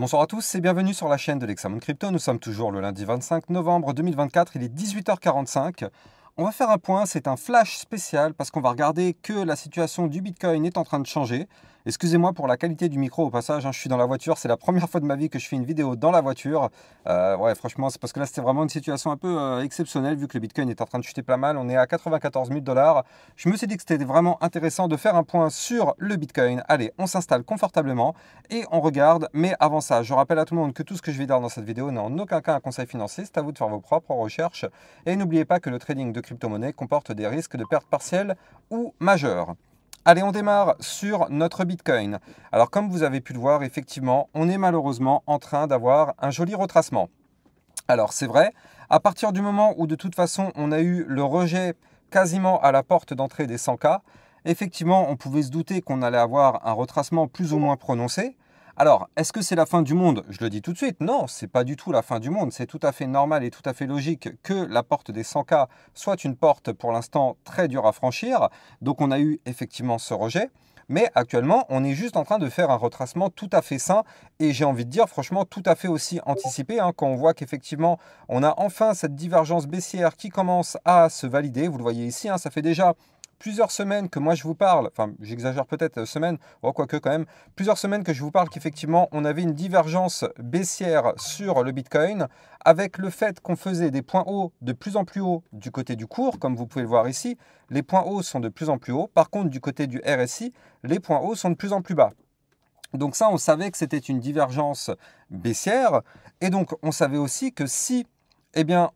Bonsoir à tous et bienvenue sur la chaîne de l'Hexamone Crypto. Nous sommes toujours le lundi 25 novembre 2024, il est 18h45. On va faire un point, c'est un flash spécial parce qu'on va regarder que la situation du Bitcoin est en train de changer. Excusez-moi pour la qualité du micro au passage, je suis dans la voiture, c'est la première fois de ma vie que je fais une vidéo dans la voiture. Ouais, franchement, c'est parce que là c'était vraiment une situation un peu exceptionnelle vu que le Bitcoin est en train de chuter pas mal. On est à 94 000 $. Je me suis dit que c'était vraiment intéressant de faire un point sur le Bitcoin. Allez, on s'installe confortablement et on regarde. Mais avant ça, je rappelle à tout le monde que tout ce que je vais dire dans cette vidéo n'est en aucun cas un conseil financier. C'est à vous de faire vos propres recherches. Et n'oubliez pas que le trading de crypto-monnaie comporte des risques de perte partielle ou majeure. Allez, on démarre sur notre Bitcoin. Alors, comme vous avez pu le voir, effectivement, on est malheureusement en train d'avoir un joli retracement. Alors, c'est vrai, à partir du moment où de toute façon, on a eu le rejet quasiment à la porte d'entrée des 100K, effectivement, on pouvait se douter qu'on allait avoir un retracement plus ou moins prononcé. Alors, est-ce que c'est la fin du monde? Je le dis tout de suite, non, c'est pas du tout la fin du monde. C'est tout à fait normal et tout à fait logique que la porte des 100K soit une porte pour l'instant très dure à franchir. Donc, on a eu effectivement ce rejet. Mais actuellement, on est juste en train de faire un retracement tout à fait sain et j'ai envie de dire franchement tout à fait aussi anticipé quand on voit qu'effectivement on a enfin cette divergence baissière qui commence à se valider. Vous le voyez ici, ça fait déjà plusieurs semaines que moi je vous parle, enfin j'exagère peut-être semaines, quoique quand même, plusieurs semaines que je vous parle qu'effectivement on avait une divergence baissière sur le Bitcoin avec le fait qu'on faisait des points hauts de plus en plus hauts du côté du cours, comme vous pouvez le voir ici, les points hauts sont de plus en plus hauts, par contre du côté du RSI, les points hauts sont de plus en plus bas. Donc ça, on savait que c'était une divergence baissière et donc on savait aussi que si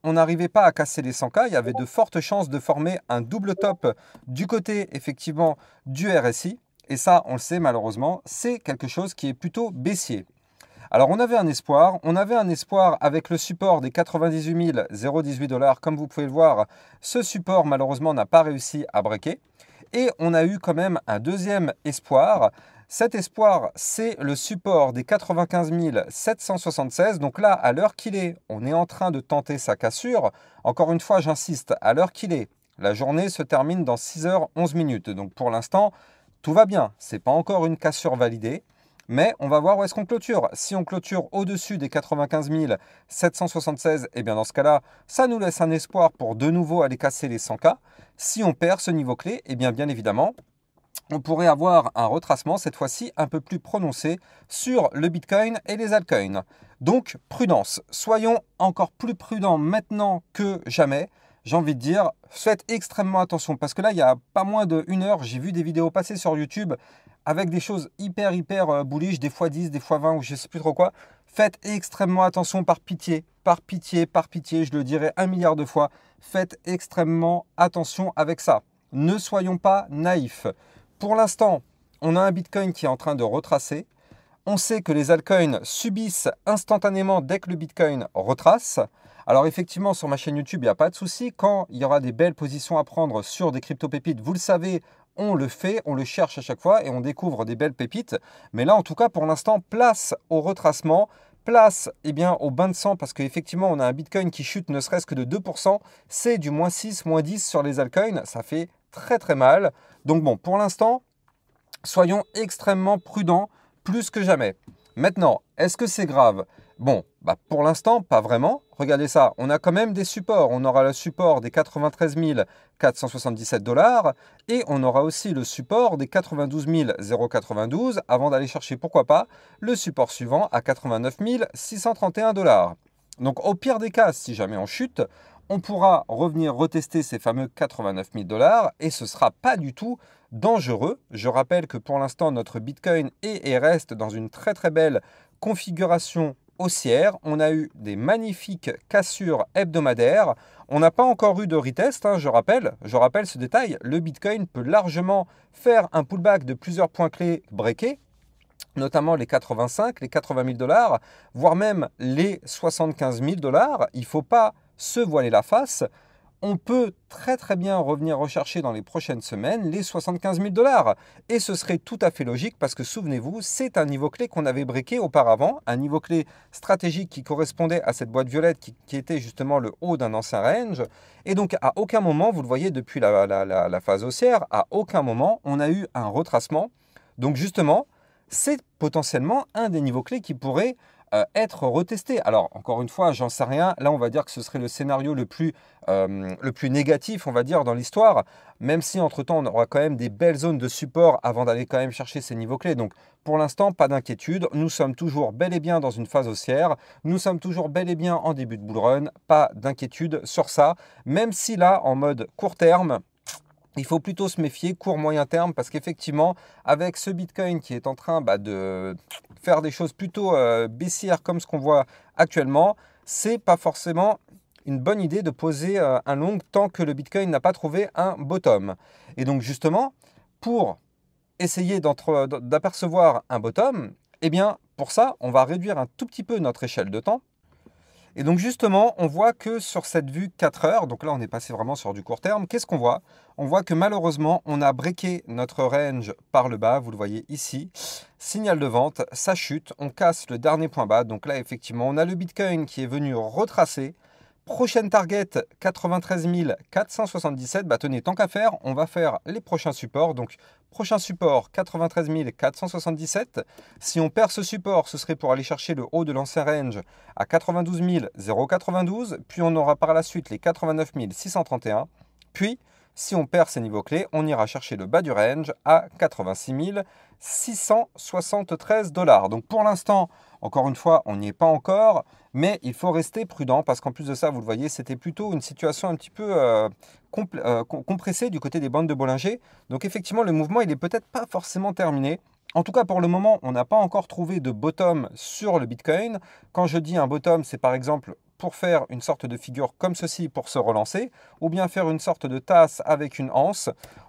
on n'arrivait pas à casser les 100K, il y avait de fortes chances de former un double top du côté, effectivement, du RSI. Et ça, on le sait malheureusement, c'est quelque chose qui est plutôt baissier. Alors, on avait un espoir avec le support des 98 018 $. Comme vous pouvez le voir, ce support, malheureusement, n'a pas réussi à breaker. Et on a eu quand même un deuxième espoir. Cet espoir, c'est le support des 95 776. Donc là, à l'heure qu'il est, on est en train de tenter sa cassure. Encore une fois, j'insiste, à l'heure qu'il est, la journée se termine dans 6h11. Donc pour l'instant, tout va bien. Ce n'est pas encore une cassure validée. Mais on va voir où est-ce qu'on clôture. Si on clôture au-dessus des 95 776, et bien dans ce cas-là, ça nous laisse un espoir pour de nouveau aller casser les 100K. Si on perd ce niveau clé, et bien évidemment, on pourrait avoir un retracement, cette fois-ci un peu plus prononcé, sur le Bitcoin et les altcoins. Donc, prudence. Soyons encore plus prudents maintenant que jamais. J'ai envie de dire, faites extrêmement attention. Parce que là, il n'y a pas moins d'une heure, j'ai vu des vidéos passer sur YouTube avec des choses hyper bullish, des fois 10, des fois 20 ou je ne sais plus trop quoi. Faites extrêmement attention par pitié, je le dirai 1 milliard de fois. Faites extrêmement attention avec ça. Ne soyons pas naïfs. Pour l'instant, on a un Bitcoin qui est en train de retracer. On sait que les altcoins subissent instantanément dès que le Bitcoin retrace. Alors effectivement, sur ma chaîne YouTube, il n'y a pas de souci. Quand il y aura des belles positions à prendre sur des crypto-pépites, vous le savez, on le fait, on le cherche à chaque fois et on découvre des belles pépites. Mais là, en tout cas, pour l'instant, place au retracement, place au bain de sang parce qu'effectivement, on a un Bitcoin qui chute ne serait-ce que de 2%. C'est du -6, -10 sur les altcoins. Ça fait très mal. Donc bon, pour l'instant, soyons extrêmement prudents plus que jamais. Maintenant, est-ce que c'est grave? Bon, pour l'instant, pas vraiment. Regardez ça, on a quand même des supports. On aura le support des 93 477 $ et on aura aussi le support des 92 092 avant d'aller chercher, pourquoi pas, le support suivant à 89 631 $. Donc au pire des cas, si jamais on chute, on pourra revenir retester ces fameux 89 000 $ et ce ne sera pas du tout dangereux. Je rappelle que pour l'instant, notre Bitcoin est et reste dans une très belle configuration haussière. On a eu des magnifiques cassures hebdomadaires. On n'a pas encore eu de retest, je rappelle ce détail. Le Bitcoin peut largement faire un pullback de plusieurs points clés breakés, notamment les 85, les 80 000 $, voire même les 75 000 $. Il ne faut pas se voiler la face. On peut très bien revenir rechercher dans les prochaines semaines les 75 000 $. Et ce serait tout à fait logique parce que souvenez-vous, c'est un niveau clé qu'on avait breaké auparavant, un niveau clé stratégique qui correspondait à cette boîte violette qui était justement le haut d'un ancien range. Et donc à aucun moment, vous le voyez depuis la phase haussière, à aucun moment on a eu un retracement. Donc justement, c'est potentiellement un des niveaux clés qui pourrait être retesté. Alors, encore une fois, j'en sais rien. Là, on va dire que ce serait le scénario le plus négatif, on va dire, dans l'histoire, même si, entre-temps, on aura quand même des belles zones de support avant d'aller quand même chercher ces niveaux clés. Donc, pour l'instant, pas d'inquiétude. Nous sommes toujours bel et bien dans une phase haussière. Nous sommes toujours bel et bien en début de bull run. Pas d'inquiétude sur ça. Même si là, en mode court terme, il faut plutôt se méfier court-moyen terme parce qu'effectivement, avec ce Bitcoin qui est en train de faire des choses plutôt baissières comme ce qu'on voit actuellement, c'est pas forcément une bonne idée de poser un long tant que le Bitcoin n'a pas trouvé un bottom. Et donc justement, pour essayer d'apercevoir un bottom, eh bien pour ça, on va réduire un tout petit peu notre échelle de temps. Et donc justement, on voit que sur cette vue 4 heures, donc là on est passé vraiment sur du court terme, qu'est-ce qu'on voit? On voit que malheureusement, on a breaké notre range par le bas, vous le voyez ici. Signal de vente, ça chute, on casse le dernier point bas. Donc là, effectivement, on a le Bitcoin qui est venu retracer. Prochaine target, 93 477. Bah tenez, tant qu'à faire, on va faire les prochains supports. Donc, prochain support, 93 477. Si on perd ce support, ce serait pour aller chercher le haut de l'ancien range à 92 092. Puis, on aura par la suite les 89 631. Puis, si on perd ces niveaux clés, on ira chercher le bas du range à 86 673 $. Donc, pour l'instant, encore une fois, on n'y est pas encore. Mais il faut rester prudent parce qu'en plus de ça, vous le voyez, c'était plutôt une situation un petit peu compressée du côté des bandes de Bollinger. Donc effectivement, le mouvement, il n'est peut-être pas forcément terminé. En tout cas, pour le moment, on n'a pas encore trouvé de bottom sur le Bitcoin. Quand je dis un bottom, c'est par exemple pour faire une sorte de figure comme ceci pour se relancer, ou bien faire une sorte de tasse avec une anse,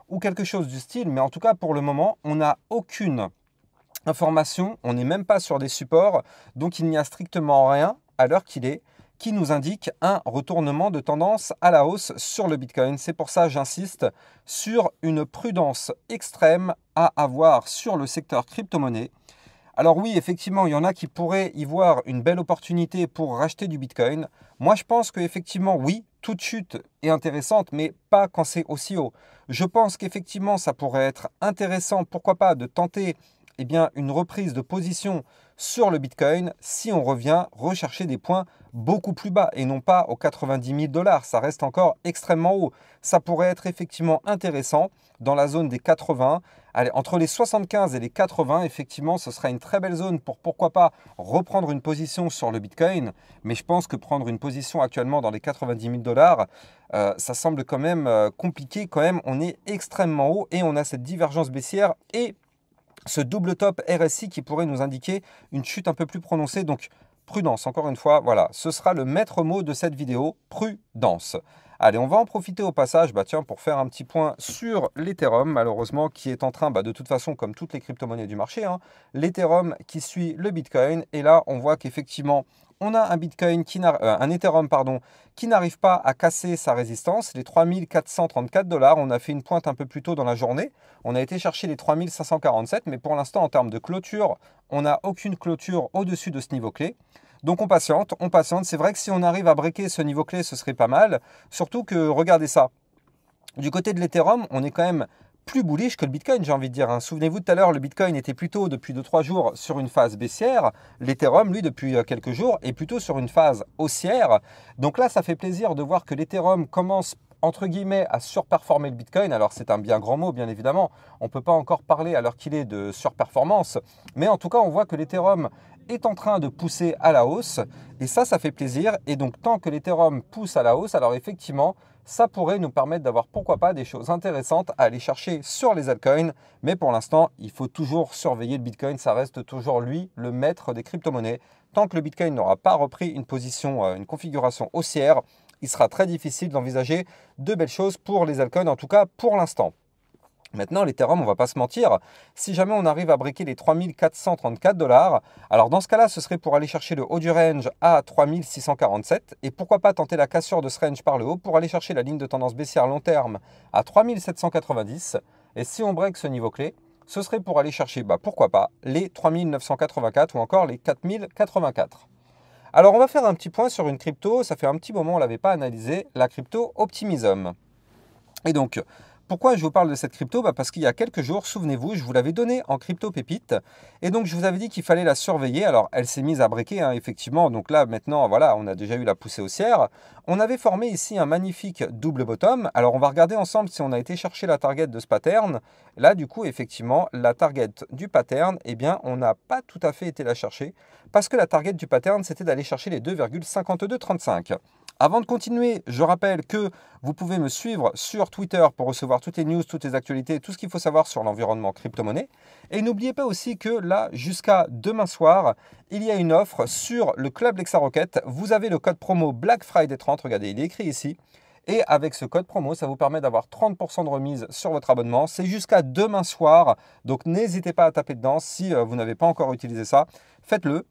ou quelque chose du style. Mais en tout cas, pour le moment, on n'a aucune information, on n'est même pas sur des supports, donc il n'y a strictement rien à l'heure qu'il est, qui nous indique un retournement de tendance à la hausse sur le Bitcoin. C'est pour ça que j'insiste sur une prudence extrême à avoir sur le secteur crypto-monnaie. Alors oui, effectivement, il y en a qui pourraient y voir une belle opportunité pour racheter du Bitcoin. Moi, je pense qu'effectivement, oui, toute chute est intéressante, mais pas quand c'est aussi haut. Je pense qu'effectivement, ça pourrait être intéressant, pourquoi pas, de tenter une reprise de position sur le Bitcoin si on revient rechercher des points beaucoup plus bas et non pas aux 90 000 $. Ça reste encore extrêmement haut. Ça pourrait être effectivement intéressant dans la zone des 80. Allez, entre les 75 et les 80, effectivement, ce sera une très belle zone pour pourquoi pas reprendre une position sur le Bitcoin. Mais je pense que prendre une position actuellement dans les 90 000 $, ça semble quand même compliqué. Quand même, on est extrêmement haut et on a cette divergence baissière et ce double top RSI qui pourrait nous indiquer une chute un peu plus prononcée. Donc, prudence, encore une fois, voilà, ce sera le maître mot de cette vidéo, prudence. Allez, on va en profiter au passage pour faire un petit point sur l'Ethereum, malheureusement, qui est en train, de toute façon, comme toutes les crypto-monnaies du marché, l'Ethereum qui suit le Bitcoin. Et là, on voit qu'effectivement, on a un Ethereum qui n'arrive pas à casser sa résistance, les 3434 $. On a fait une pointe un peu plus tôt dans la journée. On a été chercher les 3547, mais pour l'instant, en termes de clôture, on n'a aucune clôture au-dessus de ce niveau clé. Donc on patiente, on patiente. C'est vrai que si on arrive à breaker ce niveau clé, ce serait pas mal. Surtout que, regardez ça, du côté de l'Ethereum, on est quand même plus bullish que le Bitcoin, j'ai envie de dire. Souvenez-vous, tout à l'heure, le Bitcoin était plutôt depuis 2-3 jours sur une phase baissière. L'Ethereum, lui, depuis quelques jours, est plutôt sur une phase haussière. Donc là, ça fait plaisir de voir que l'Ethereum commence entre guillemets à surperformer le Bitcoin. Alors c'est un bien grand mot, bien évidemment. On ne peut pas encore parler à l'heure qu'il est de surperformance. Mais en tout cas, on voit que l'Ethereum est en train de pousser à la hausse. Et ça fait plaisir. Et donc, tant que l'Ethereum pousse à la hausse, alors effectivement, ça pourrait nous permettre d'avoir, pourquoi pas, des choses intéressantes à aller chercher sur les altcoins. Mais pour l'instant, il faut toujours surveiller le Bitcoin. Ça reste toujours, lui, le maître des crypto-monnaies. Tant que le Bitcoin n'aura pas repris une position, une configuration haussière, il sera très difficile d'envisager de belles choses pour les altcoins, en tout cas pour l'instant. Maintenant, l'Ethereum, on ne va pas se mentir, si jamais on arrive à breaker les 3434 $, alors dans ce cas-là, ce serait pour aller chercher le haut du range à 3647 et pourquoi pas tenter la cassure de ce range par le haut pour aller chercher la ligne de tendance baissière long terme à 3790. Et si on break ce niveau clé, ce serait pour aller chercher, pourquoi pas, les 3984 ou encore les 4084. Alors, on va faire un petit point sur une crypto. Ça fait un petit moment, on ne l'avait pas analysé, la crypto Optimism. Et donc, Pourquoi je vous parle de cette crypto? Parce qu'il y a quelques jours, souvenez-vous, je vous l'avais donnée en crypto pépite. Et donc, je vous avais dit qu'il fallait la surveiller. Alors, elle s'est mise à breaker, hein, effectivement. Donc là, maintenant, voilà, on a déjà eu la poussée haussière. On avait formé ici un magnifique double bottom. Alors, on va regarder ensemble si on a été chercher la target de ce pattern. Là, du coup, effectivement, la target du pattern, eh bien, on n'a pas tout à fait été la chercher. Parce que la target du pattern, c'était d'aller chercher les 2,5235. Avant de continuer, je rappelle que vous pouvez me suivre sur Twitter pour recevoir toutes les news, toutes les actualités, tout ce qu'il faut savoir sur l'environnement crypto-monnaie. Et n'oubliez pas aussi que là, jusqu'à demain soir, il y a une offre sur le Club Lexa Rocket. Vous avez le code promo Black Friday 30, regardez, il est écrit ici. Et avec ce code promo, ça vous permet d'avoir 30% de remise sur votre abonnement. C'est jusqu'à demain soir, donc n'hésitez pas à taper dedans si vous n'avez pas encore utilisé ça. Faites-le.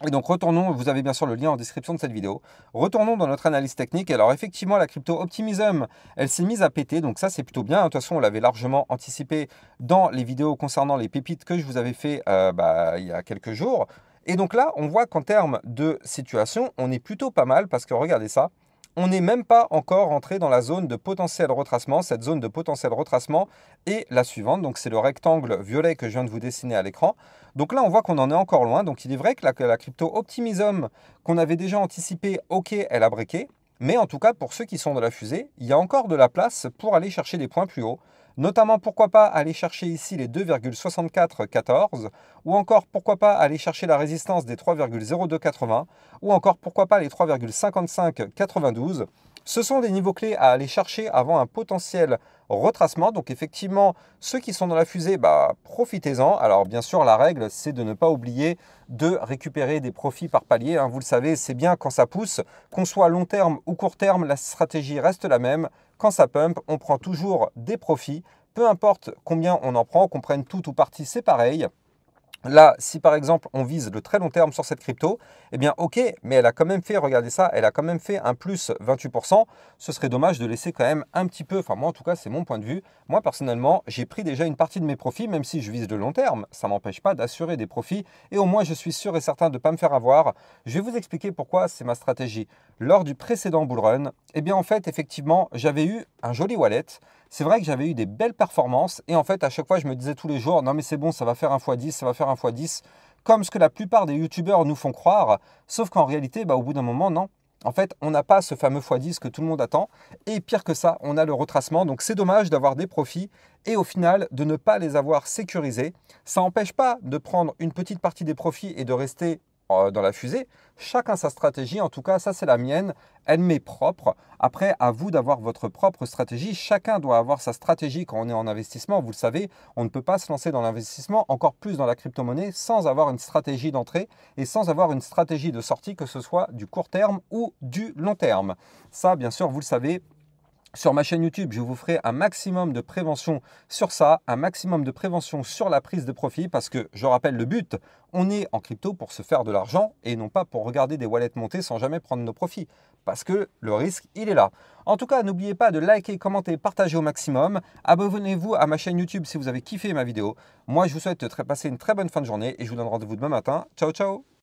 Et donc retournons, vous avez bien sûr le lien en description de cette vidéo. Retournons dans notre analyse technique. Alors effectivement, la crypto Optimism, elle s'est mise à péter. Donc ça, c'est plutôt bien. De toute façon, on l'avait largement anticipé dans les vidéos concernant les pépites que je vous avais fait il y a quelques jours. Et donc là, on voit qu'en termes de situation, on est plutôt pas mal parce que regardez ça. On n'est même pas encore entré dans la zone de potentiel retracement. Cette zone de potentiel retracement est la suivante. Donc, c'est le rectangle violet que je viens de vous dessiner à l'écran. Donc là, on voit qu'on en est encore loin. Donc, il est vrai que la crypto Optimism qu'on avait déjà anticipé, ok, elle a breaké. Mais en tout cas, pour ceux qui sont dans la fusée, il y a encore de la place pour aller chercher des points plus hauts. Notamment, pourquoi pas aller chercher ici les 2,6414 ou encore pourquoi pas aller chercher la résistance des 3,0280 ou encore pourquoi pas les 3,5592. Ce sont des niveaux clés à aller chercher avant un potentiel retracement. Donc effectivement, ceux qui sont dans la fusée, profitez-en. Alors bien sûr, la règle, c'est de ne pas oublier de récupérer des profits par palier. Hein. Vous le savez, c'est bien quand ça pousse. Qu'on soit long terme ou court terme, la stratégie reste la même. Quand ça pump, on prend toujours des profits. Peu importe combien on en prend, qu'on prenne tout ou partie, c'est pareil. Là, si par exemple on vise le très long terme sur cette crypto, eh bien ok, mais elle a quand même fait, regardez ça, elle a quand même fait un plus 28%. Ce serait dommage de laisser quand même un petit peu, enfin moi en tout cas c'est mon point de vue. Moi personnellement, j'ai pris déjà une partie de mes profits, même si je vise le long terme. Ça ne m'empêche pas d'assurer des profits et au moins je suis sûr et certain de ne pas me faire avoir. Je vais vous expliquer pourquoi c'est ma stratégie. Lors du précédent bull run, eh bien en fait effectivement j'avais eu un joli wallet. C'est vrai que j'avais eu des belles performances et en fait à chaque fois je me disais tous les jours non mais c'est bon, ça va faire un x10, ça va faire un x10, comme ce que la plupart des youtubeurs nous font croire, sauf qu'en réalité au bout d'un moment non. En fait on n'a pas ce fameux x10 que tout le monde attend et pire que ça on a le retracement, donc c'est dommage d'avoir des profits et au final de ne pas les avoir sécurisés. Ça n'empêche pas de prendre une petite partie des profits et de rester dans la fusée. Chacun sa stratégie, en tout cas ça c'est la mienne, elle m'est propre. Après à vous d'avoir votre propre stratégie, chacun doit avoir sa stratégie quand on est en investissement, vous le savez, on ne peut pas se lancer dans l'investissement, encore plus dans la crypto-monnaie, sans avoir une stratégie d'entrée et sans avoir une stratégie de sortie, que ce soit du court terme ou du long terme. Ça bien sûr vous le savez. Sur ma chaîne YouTube, je vous ferai un maximum de prévention sur ça, un maximum de prévention sur la prise de profit parce que, je rappelle le but, on est en crypto pour se faire de l'argent et non pas pour regarder des wallets monter sans jamais prendre nos profits parce que le risque, il est là. En tout cas, n'oubliez pas de liker, commenter, partager au maximum. Abonnez-vous à ma chaîne YouTube si vous avez kiffé ma vidéo. Moi, je vous souhaite de passer une très bonne fin de journée et je vous donne rendez-vous demain matin. Ciao, ciao!